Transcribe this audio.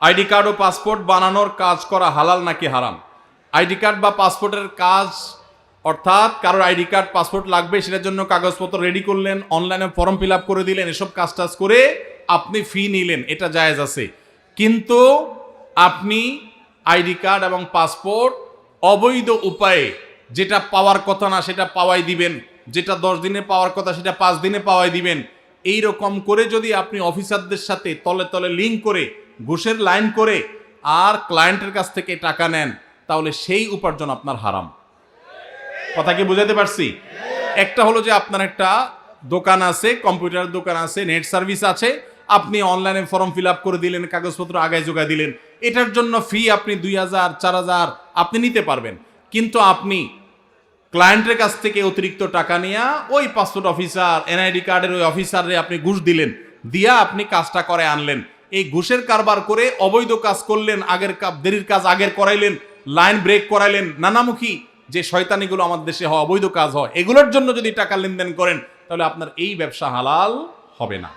ID card ও passport বানানোর কাজ করা হালাল নাকি হারাম? আইডি কার্ড বা পাসপোর্টের কাজ, অর্থাৎ কারোর আইডি কার্ড পাসপোর্ট লাগবে, সেটার জন্য কাগজপত্র রেডি করলেন, অনলাইনে ফর্ম ফিল আপ করে দিলেন, এসব কাজ টাজ করে আপনি ফি নিলেন, এটা জায়েজ আছে। কিন্তু আপনি আইডি কার্ড এবং পাসপোর্ট অবৈধ উপায়ে যেটা পাওয়ার কথা না সেটা পাওয়াই দিবেন, যেটা 10 দিনে পাওয়ার কথা সেটা 5 দিনে পাওয়াই দিবেন, এই রকম করে যদি আপনি অফিসারদের সাথে তলে তলে লিঙ্ক করে ঘুষের লাইন করে আর ক্লায়েন্টের কাছ থেকে টাকা নেন, তাহলে সেই উপার্জন আপনার হারাম। কথা কি বুঝাতে পারছি? একটা হলো যে আপনার একটা দোকান আছে, কম্পিউটার দোকান আছে, নেট সার্ভিস আছে, আপনি অনলাইনে ফর্ম ফিল আপ করে দিলেন, কাগজপত্র আগায় জোগায় দিলেন, এটার জন্য ফি আপনি 2000 4000 আপনি নিতে পারবেন। কিন্তু আপনি ক্লায়েন্টের কাছ থেকে অতিরিক্ত টাকা নিয়ে ওই পাসপোর্ট অফিসার, এনআইডি কার্ডের ওই অফিসারে আপনি ঘুষ দিলেন, দিয়া আপনি কাজটা করে আনলেন। এই ঘুষের কারবার করে অবৈধ কাজ করলেন, আগের দেরির কাজ আগের করাইলেন, লাইন ব্রেক করাইলেন, নানামুখী যে শয়তানিগুলো আমাদের দেশে হয়, অবৈধ কাজ হয়, এগুলোর জন্য যদি টাকা লেনদেন করেন তাহলে আপনার এই ব্যবসা হালাল হবে না।